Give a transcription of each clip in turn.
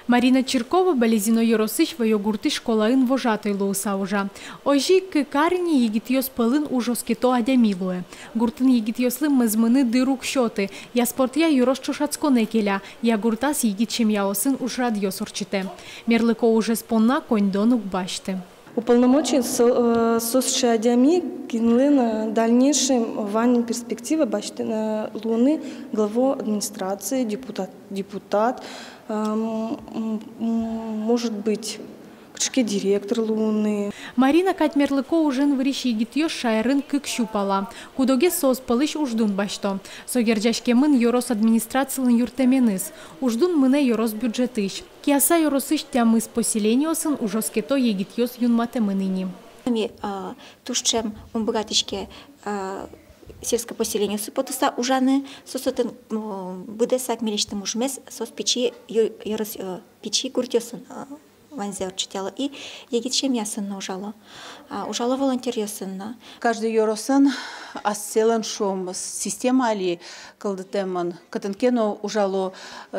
Марина Чиркова Белезино Yorosich ve yogurti школаын вожатой лоусаужа. Ожи кыкарни егитьос пылын ужоскето адямилуе. Гуртын егитьослым мызмыны дырук счеты. Я спортя юрос чушацконе келя. Я гуртас егитчем яосын уж радиос орчите. Мерлыко уже спонна коньдонук башты. Уполномочен сосчадями кинули на дальнейшем ванин перспективы башты на Луны главу администрации, депутат, может быть, директор Луны. Марина Катмерлыко ужин вырищи егитьёс шайрын кык щупала. Кудоге сос пылыш уждун башто. Согерджашкемын Yoros администрациялын юртеменыз. Уждун мыне Yoros бюджетыш. Киаса Yorosыш тямыз поселениосын ужоскето егитьёс юнмате мыныни. Тушчем умбратичке сельское поселение супотуса ужаны сосотын будесак милиштым ужмес сос печи печи куртёсын ванзер читала и егитчем ясын ужало. Ужало волонтер ясынна. Каждый Йоросын асселен шум система али калдытеман катанкено ужало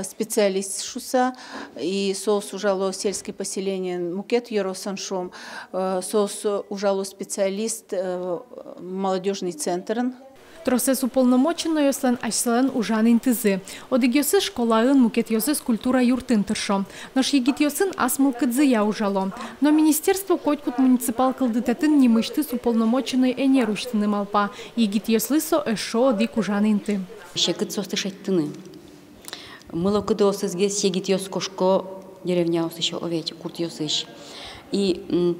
специалист шуса и сос ужало сельское поселение мукет Йоросын шум сос ужало специалист молодежный центр. Тросес уполномочено йослен ашселен ужанин тызы. Одыгёсы школаын мукет йосыз культура юртын тыршо. Наш егитьосын асмыл кыдзыя ужало. Но министерство котькут муниципал кылдытатын немыштыс уполномоченный энеруштыны малпа. Егитьослысо эшо одик ужанин-ты. Шекыт состышеттыны. Мыло кыдосызгес егитьос кошко деревня осыща овечь, курт йосыщ. И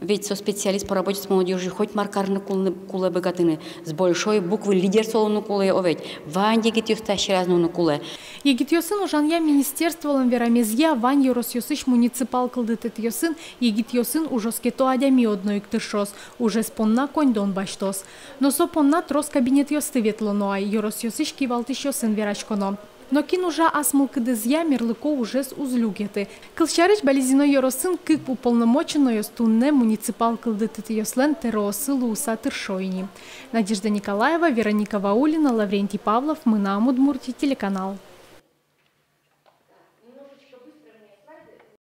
ведь специалист по работе с молодежью хоть маркарны кулы богатыны, с большой буквы лидер солону кулы оведь, вань егитьёс тащи разную кулы. Егитьосын ужанья министерстволын верамезья вань Yorosьосыш муниципал кылдытет йосын, егитьосын ужоскето адями одной ктыршос, уже спонна коньдон баштос. Но со понна трос кабинет йосты ветлоноай, Yorosьосыш кивалтыш йосын верачконо. Но кин уже асмыл кыдызья мерлыко уже с узлюгеты. Кылчарыч Белезино Йоросын кык уполномочено йостунне муниципал кылдытет йослен тероосы лууса тыршойни. Надежда Николаева, Вероника Ваулина, Лаврентий Павлов, Мына Удмуртия, телеканал.